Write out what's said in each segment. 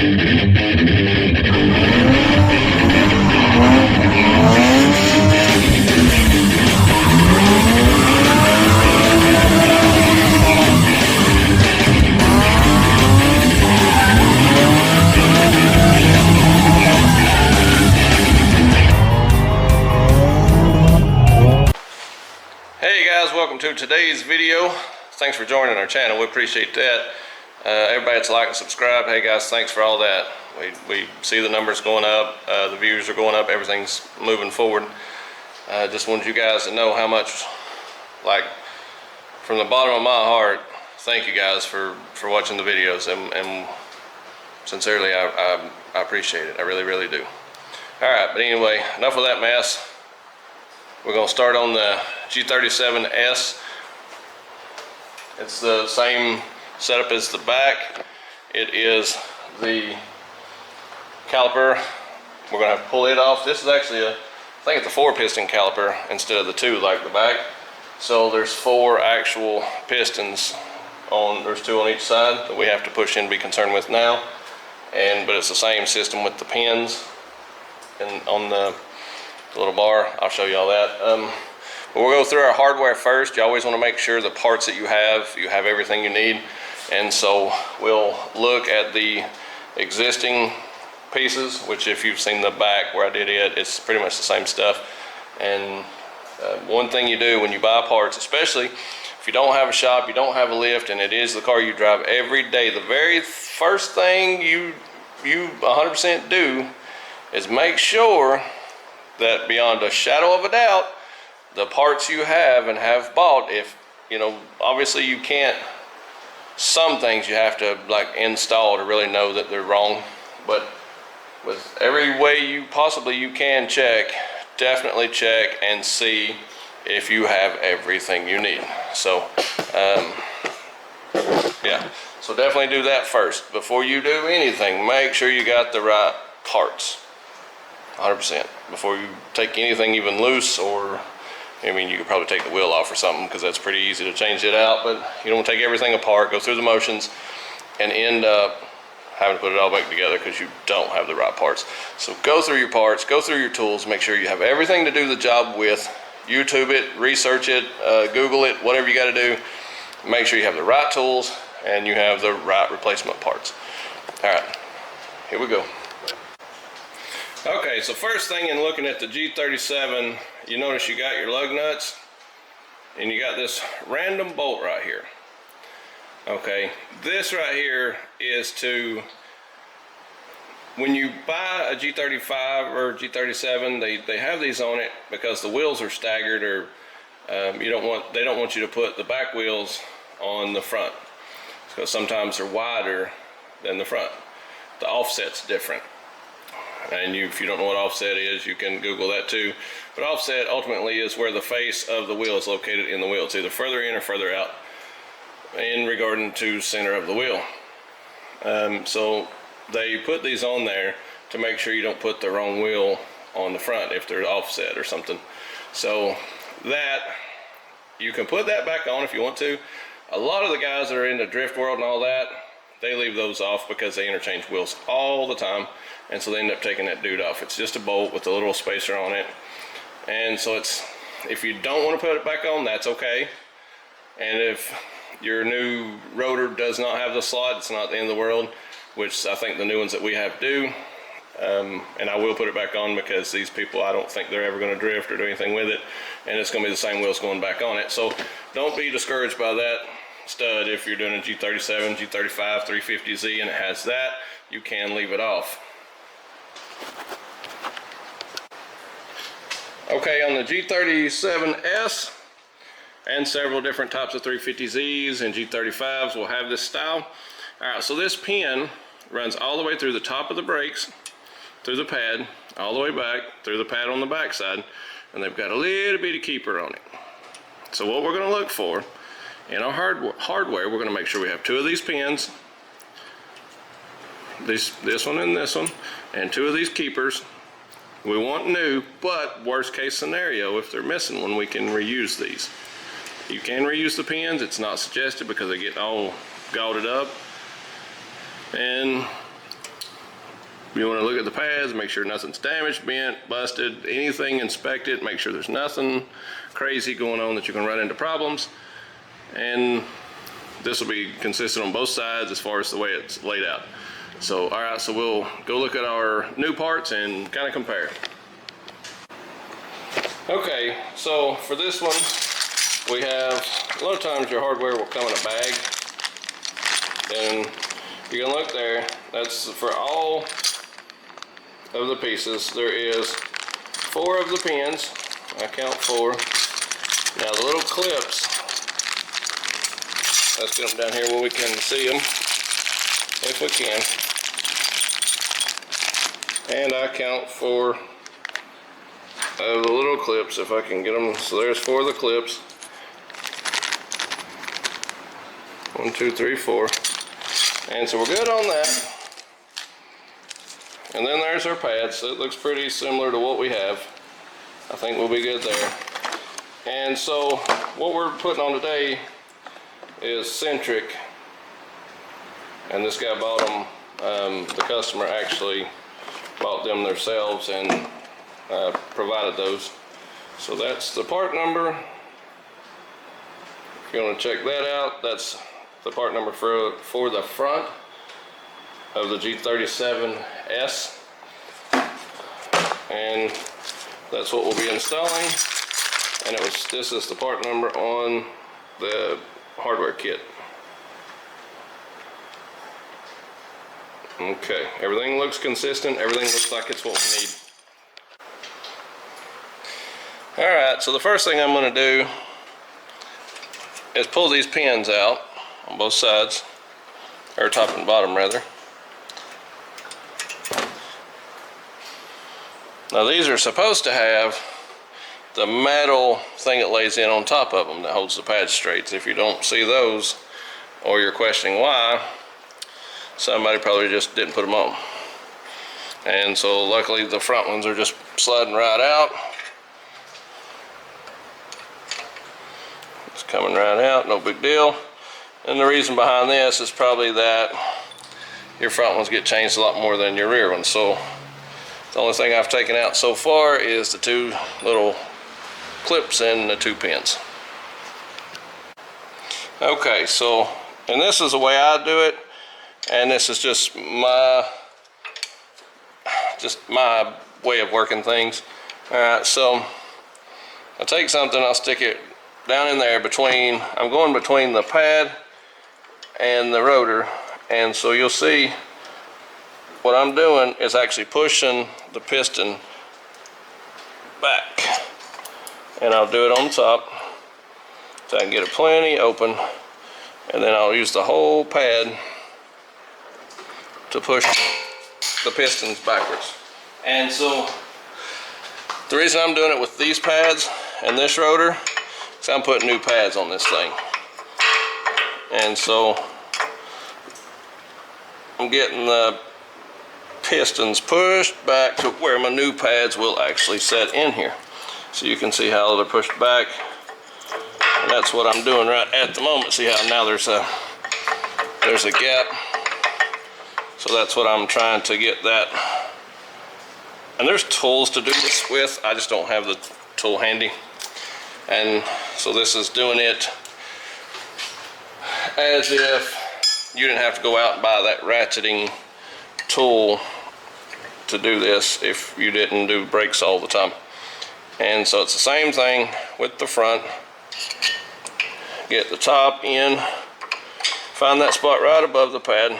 Welcome to today's video. Thanks for joining our channel. We appreciate that. Everybody that's like and subscribe, hey guys, thanks for all that. We see the numbers going up, the views are going up, everything's moving forward. Just wanted you guys to know how much, like, from the bottom of my heart, thank you guys for watching the videos, and sincerely I appreciate it. I really do. Alright, but anyway, enough of that mess. We're going to start on the G37S. It's the same setup as the back. It is the caliper. We're going to have to pull it off. This is actually I think it's a 4-piston caliper instead of the 2 like the back. So there's 4 actual pistons there's 2 on each side that we have to push in and be concerned with now. But it's the same system with the pins and on the little bar. I'll show you all that. But we'll go through our hardware first. You always want to make sure the parts that you have everything you need. And so we'll look at the existing pieces, which if you've seen the back where I did it, it's pretty much the same stuff. And one thing you do when you buy parts, especially if you don't have a shop, you don't have a lift, and it is the car you drive every day, the very first thing you 100% do is make sure that beyond a shadow of a doubt, the parts you have and have bought, if you know, obviously you can't, some things you have to like install to really know that they're wrong, but with every way you possibly can check, definitely check and see if you have everything you need. So yeah, so definitely do that first before you do anything. Make sure you got the right parts 100% before you take anything even loose, or I mean, you could probably take the wheel off or something because that's pretty easy to change it out, but you don't want to take everything apart, go through the motions, and end up having to put it all back together because you don't have the right parts. So go through your parts, go through your tools, make sure you have everything to do the job with. YouTube it, research it, Google it, whatever you got to do. Make sure you have the right tools and you have the right replacement parts. All right, here we go. Okay, so first thing in looking at the G37, you notice you got your lug nuts and you got this random bolt right here. Okay, this right here is to, when you buy a G35 or G37, they have these on it because the wheels are staggered, or they don't want you to put the back wheels on the front because sometimes they're wider than the front. The offset's different. And if you don't know what offset is, you can Google that too. But offset ultimately is where the face of the wheel is located in the wheel. It's either further in or further out in regarding to center of the wheel. So they put these on there to make sure you don't put the wrong wheel on the front if they're offset or something. So that, you can put that back on if you want to. A lot of the guys that are in the drift world and all that, they leave those off because they interchange wheels all the time, and so they end up taking that dude off. It's just a bolt with a little spacer on it, and so it's, if you don't want to put it back on, that's okay. And if your new rotor does not have the slot, it's not the end of the world, which I think the new ones that we have do. And I will put it back on because these people, I don't think they're ever going to drift or do anything with it, and it's going to be the same wheels going back on it. So don't be discouraged by that stud. If you're doing a G37, G35, 350Z and it has that, you can leave it off. Okay, on the G37S and several different types of 350Zs and G35s will have this style. Alright, so this pin runs all the way through the top of the brakes, through the pad, all the way back, through the pad on the back side, and they've got a little bitty keeper on it. So what we're going to look for in our hardware, we're going to make sure we have 2 of these pins, this one and this one, and 2 of these keepers. We want new, but worst case scenario, if they're missing one, we can reuse these. You can reuse the pins. It's not suggested because they get all gauded up. And You want to look at the pads, make sure nothing's damaged, bent, busted, anything, inspect it, make sure there's nothing crazy going on that you can run into problems. And this will be consistent on both sides as far as the way it's laid out. So, all right, so we'll go look at our new parts and kind of compare. Okay, so for this one, we have, a lot of times your hardware will come in a bag. And you can look there, that's for all of the pieces. There is 4 of the pins. I count 4. Now the little clips, let's get them down here where we can see them, if we can. And I count 4 of the little clips, if I can get them. So there's 4 of the clips. 1, 2, 3, 4. And so we're good on that. And then there's our pads. So it looks pretty similar to what we have. I think we'll be good there. And so what we're putting on today is centric. And this guy bought them, the customer actually bought them themselves and provided those. So that's the part number. If you want to check that out, that's the part number for the front of the G37S. And that's what we'll be installing. And this is the part number on the hardware kit. Okay, everything looks consistent, everything looks like it's what we need. Alright, so the first thing I'm going to do is pull these pins out on both sides, or top and bottom rather. Now these are supposed to have the metal thing that lays in on top of them that holds the pads straight. If you don't see those, or you're questioning why, somebody probably just didn't put them on. And so luckily the front ones are just sliding right out. It's coming right out, no big deal. And the reason behind this is probably that your front ones get changed a lot more than your rear ones. So the only thing I've taken out so far is the 2 little clips and the 2 pins. Okay, so, and this is the way I do it, and this is just my way of working things. Alright, so I take something, I'll stick it down in there between, I'm going between the pad and the rotor, and so you'll see what I'm doing is actually pushing the piston back, and I'll do it on top so I can get it plenty open, and then I'll use the whole pad to push the pistons backwards. And so the reason I'm doing it with these pads and this rotor is I'm putting new pads on this thing, and so I'm getting the pistons pushed back to where my new pads will actually set in here. So you can see how they're pushed back, and that's what I'm doing right at the moment. See how now there's a gap. So that's what I'm trying to get that. And there's tools to do this with, I just don't have the tool handy. And so this is doing it as if you didn't have to go out and buy that ratcheting tool to do this if you didn't do brakes all the time. And so it's the same thing with the front. Get the top in, find that spot right above the pad.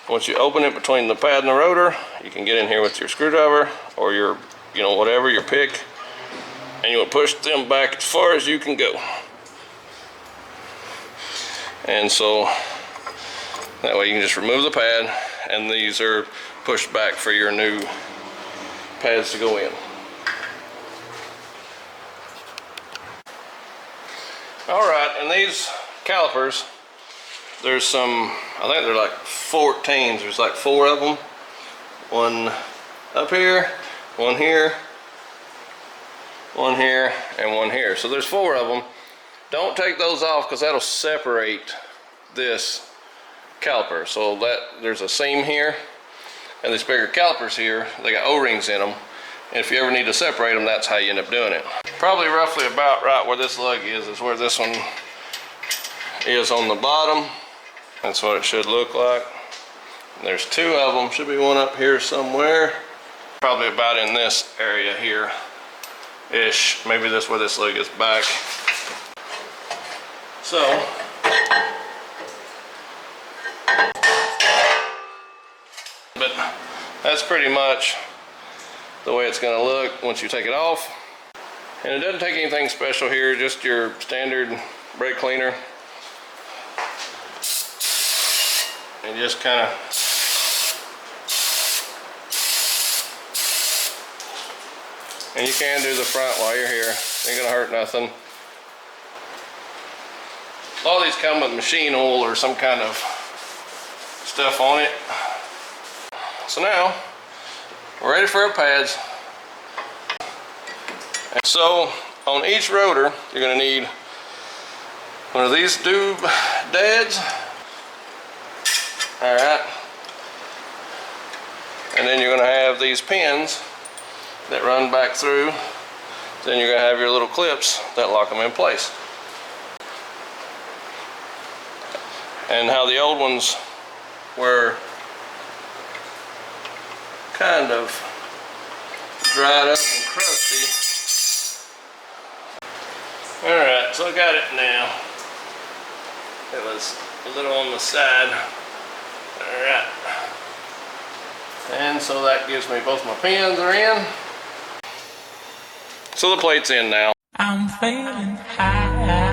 Once you open it between the pad and the rotor, you can get in here with your screwdriver or your, whatever, your pick, and you'll push them back as far as you can go. And so that way you can just remove the pad, and these are pushed back for your new pads to go in. Alright, and these calipers, there's some, I think they're like 14s, there's like 4 of them. One up here, one here, one here, and one here. So there's 4 of them. Don't take those off because that'll separate this caliper. So that there's a seam here. And these bigger calipers here, they got O-rings in them. And if you ever need to separate them, that's how you end up doing it. Probably roughly about right where this lug is where this one is on the bottom. That's what it should look like. And there's two of them, should be one up here somewhere. Probably about in this area here ish. Maybe that's where this lug is back. So, but that's pretty much the way it's going to look once you take it off. And it doesn't take anything special here, just your standard brake cleaner. And just kind of and you can do the front while you're here. Ain't gonna hurt nothing. A lot of these come with machine oil or some kind of stuff on it. So now we're ready for our pads. And so on each rotor, you're gonna need one of these doodads. All right. And then you're gonna have these pins that run back through. Then you're gonna have your little clips that lock them in place. And how the old ones were kind of dried up and crusty. Alright, so I got it now. It was a little on the side. Alright. And so that gives me both my pins are in. So the plate's in now. I'm feeling high.